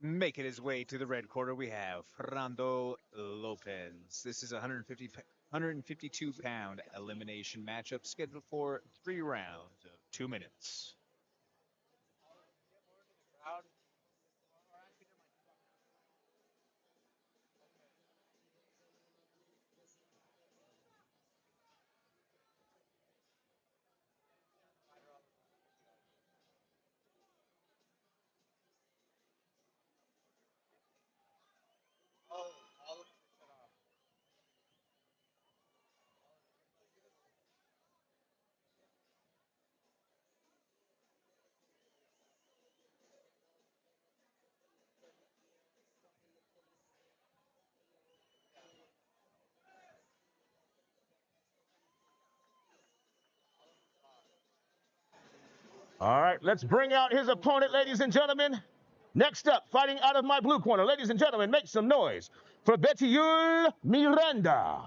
Making his way to the red corner, we have Fernando Lopez. This is a 152-pound elimination matchup scheduled for 3 rounds of 2 minutes. All right, let's bring out his opponent, ladies and gentlemen. Next up, fighting out of my blue corner, ladies and gentlemen, make some noise for Betiul Miranda.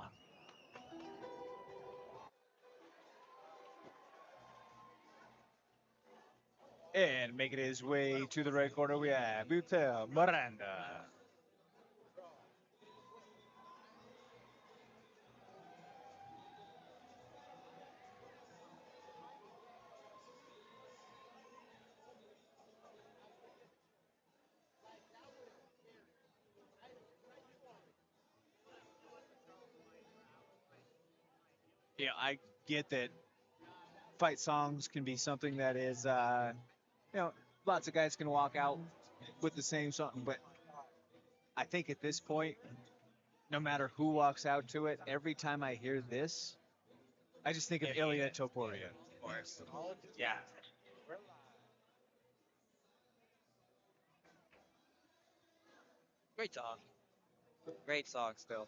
And making his way to the red corner, we have Butel Miranda. I get that fight songs can be something that is, lots of guys can walk out with the same song, but I think at this point, no matter who walks out to it, every time I hear this, I just think of Ilya Topuria. Yeah. Great song. Great song still.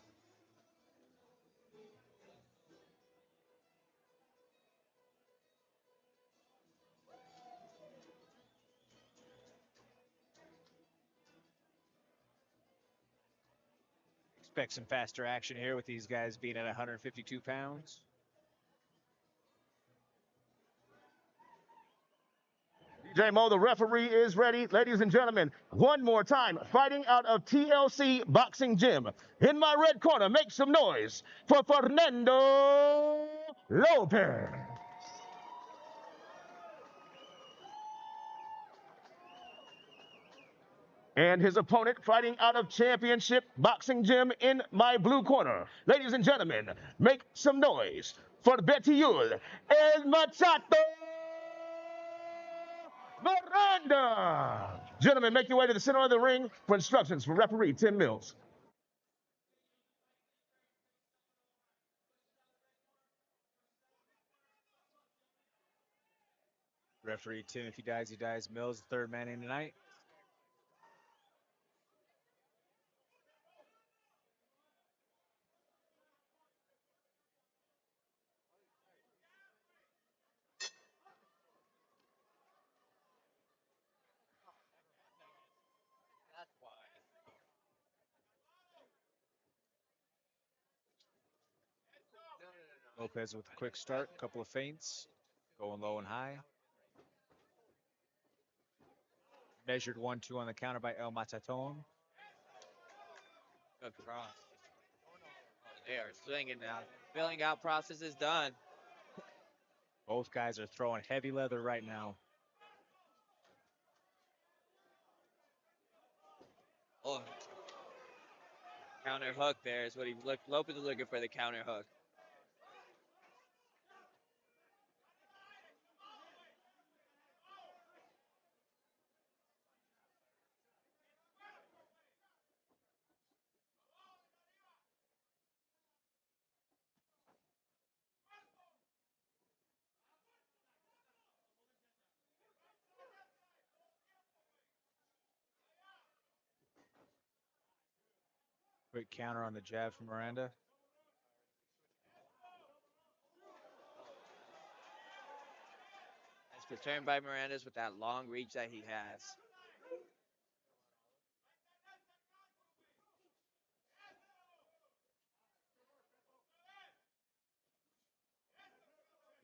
Expect some faster action here with these guys being at 152 pounds. DJ Mo, the referee, is ready. Ladies and gentlemen, one more time, fighting out of TLC Boxing Gym. In my red corner, make some noise for Fernando Lopez. And his opponent fighting out of Championship Boxing Gym in my blue corner. Ladies and gentlemen, make some noise for Betiul El Machato Miranda. Gentlemen, make your way to the center of the ring for instructions from referee Tim Mills. Referee Tim, if he dies. Mills, the third man in tonight. Lopez with a quick start, couple of feints, going low and high. Measured 1-2 on the counter by El Mataton. Good cross. They are swinging now. Filling out process is done. Both guys are throwing heavy leather right now. Oh, counter hook there is what he looked. Lopez is looking for the counter hook. Quick counter on the jab from Miranda. Nice return by Miranda's with that long reach that he has.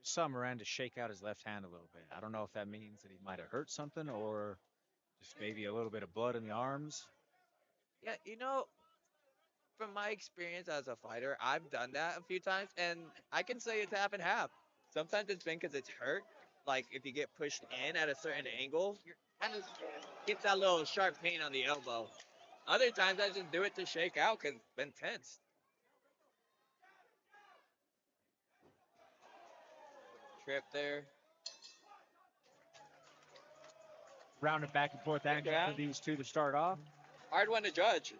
Saw Miranda shake out his left hand a little bit. I don't know if that means that he might have hurt something or Just maybe a little bit of blood in the arms. Yeah, from my experience as a fighter, I've done that a few times, and I can say it's half and half. Sometimes it's been because it's hurt. Like if you get pushed in at a certain angle, you kind of get that little sharp pain on the elbow. Other times I just do it to shake out because it's been tense. Trip there. Rounded back and forth action for these two to start off. Hard one to judge.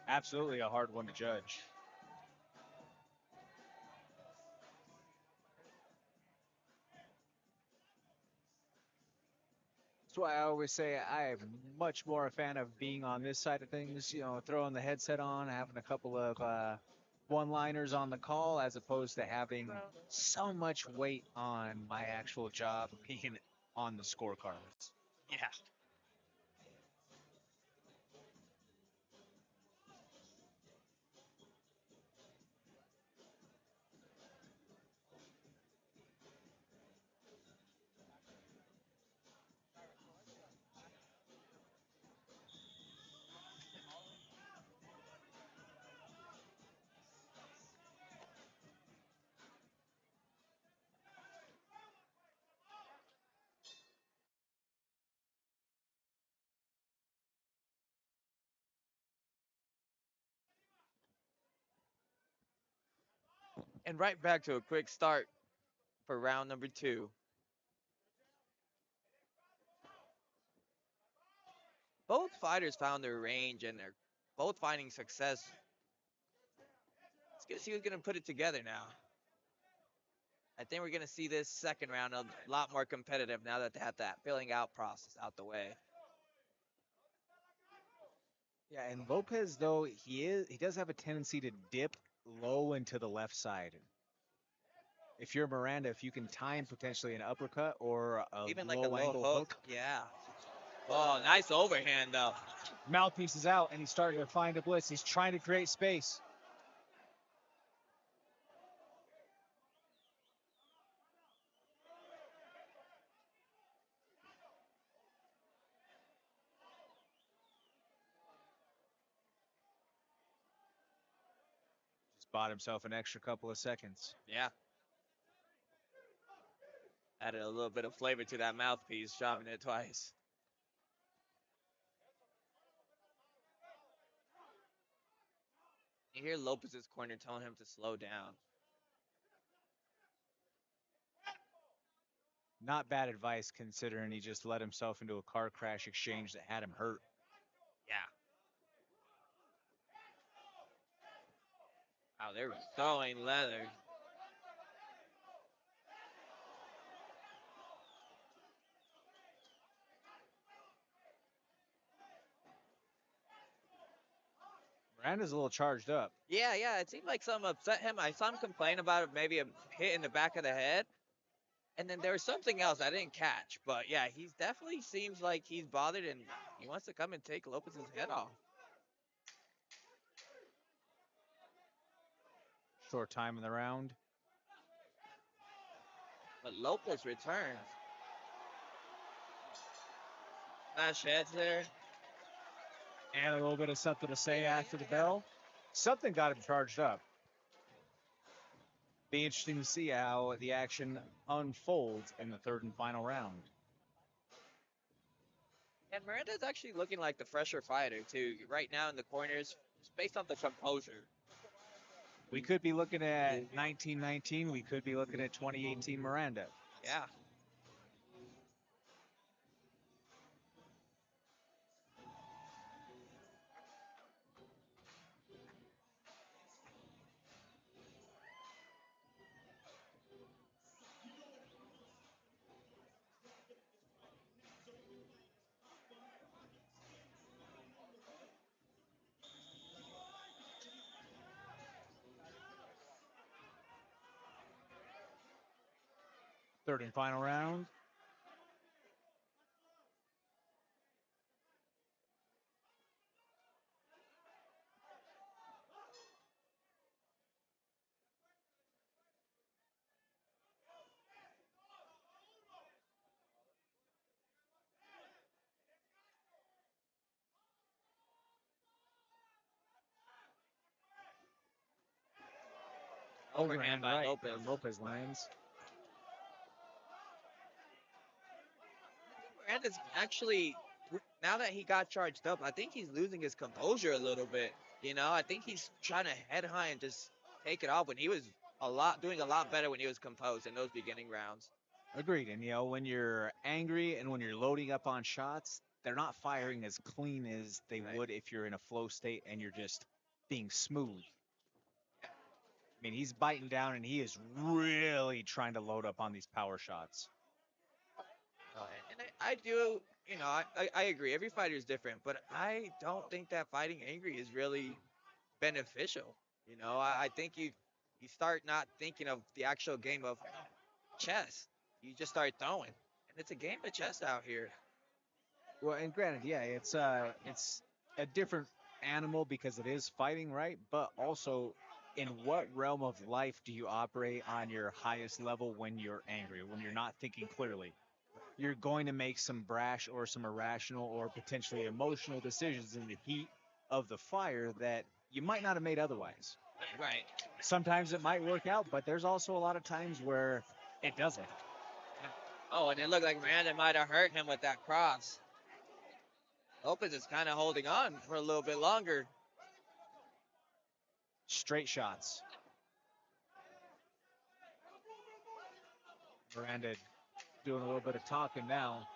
Absolutely a hard one to judge. That's why I always say I am much more a fan of being on this side of things, throwing the headset on, having a couple of one-liners on the call, as opposed to having so much weight on my actual job being on the scorecards. Yeah. And right back to a quick start for round number 2. Both fighters found their range and they're both finding success. Let's get to see who's going to put it together now. I think we're going to see this second round a lot more competitive now that they have that filling out process out the way. Yeah, and Lopez, though, he does have a tendency to dip low into the left side. If you're Miranda, if you can time potentially an uppercut or a Even like a low low angle hook. Yeah. Oh, nice overhand though. Mouthpiece is out, and he's starting to find a blitz. He's trying to create space. Just bought himself an extra couple of seconds. Yeah. Added a little bit of flavor to that mouthpiece, dropping it twice. You hear Lopez's corner telling him to slow down. Not bad advice considering he just let himself into a car crash exchange that had him hurt. Yeah. Wow, they're throwing leather. Miranda's a little charged up. Yeah. It seemed like something upset him. I saw him complain about maybe a hit in the back of the head. And then there was something else I didn't catch. But yeah, he's definitely seems like he's bothered and he wants to come and take Lopez's head off. Short time in the round. But Lopez returns. Smash heads there. And a little bit of something to say after the bell. Something got him charged up. Be interesting to see how the action unfolds in the third and final round. And Miranda's actually looking like the fresher fighter too. Right now in the corners, just based off the composure. We could be looking at 1919. We could be looking at 2018 Miranda. Yeah. Third and final round. overhand by right. Lopez. Lopez lands. Miranda's actually, now that he got charged up, I think he's losing his composure a little bit. You know, I think he's trying to head high and just take it off when he was doing a lot better when he was composed in those beginning rounds. Agreed. And when you're angry and when you're loading up on shots, they're not firing as clean as they Right. would if you're in a flow state and you're just being smooth. I mean, he's biting down and he is really trying to load up on these power shots. And I do, I agree. Every fighter is different, but I don't think that fighting angry is really beneficial. I think you start not thinking of the actual game of chess. You just start throwing, and it's a game of chess out here. Well, and granted, yeah, it's a different animal because it is fighting, right? But also, in what realm of life do you operate on your highest level when you're angry, when you're not thinking clearly? You're going to make some brash or some irrational or potentially emotional decisions in the heat of the fire that you might not have made otherwise. Right. Sometimes it might work out, but there's also a lot of times where it doesn't. Oh, and it looked like Miranda might have hurt him with that cross. Lopez is kind of holding on for a little bit longer. Straight shots. Miranda doing a little bit of talking now.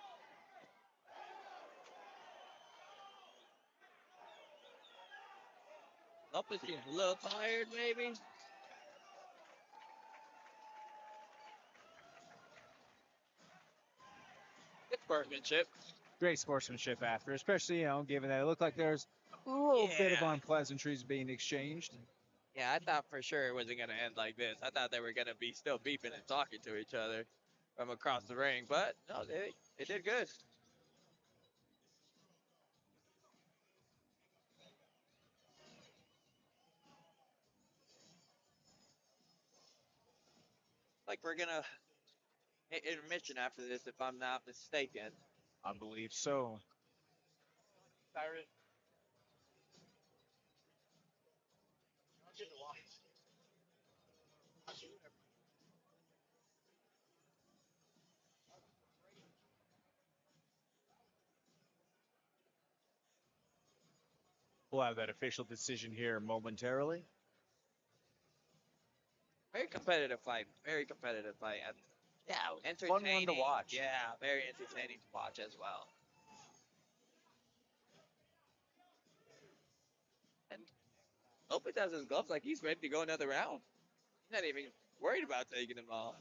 Lopez seems a little tired, maybe. Good sportsmanship. Great sportsmanship after, especially, given that it looked like there's a little bit of Yeah. unpleasantries being exchanged. Yeah, I thought for sure it wasn't going to end like this. I thought they were going to be still beeping and talking to each other from across the ring, but no, they did good. Like we're going to hit intermission after this, if I'm not mistaken. I believe so. We'll have that official decision here momentarily. Very competitive fight. Very competitive fight. And Yeah, entertaining. fun one to watch. Yeah, very entertaining to watch as well. And Lopez has his gloves like he's ready to go another round. He's not even worried about taking them off.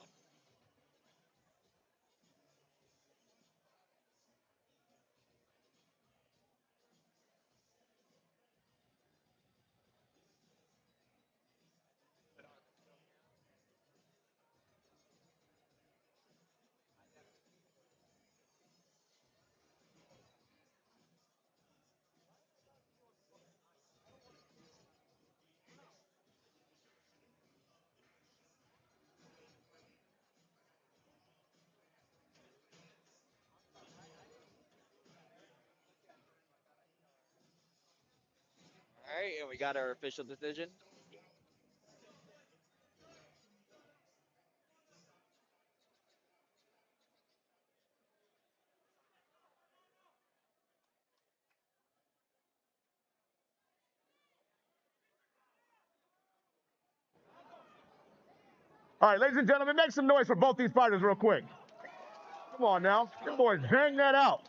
All right, and we got our official decision. All right, ladies and gentlemen, make some noise for both these fighters real quick. Come on now. You boys, bang that out.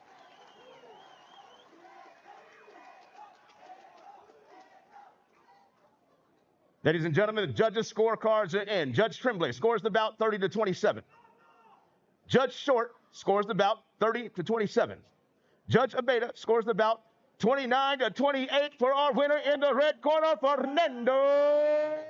Ladies and gentlemen, the judges' scorecards are in. Judge Tremblay scores the bout 30-27. Judge Short scores the bout 30-27. Judge Abeda scores the bout 29-28 for our winner in the red corner, Fernando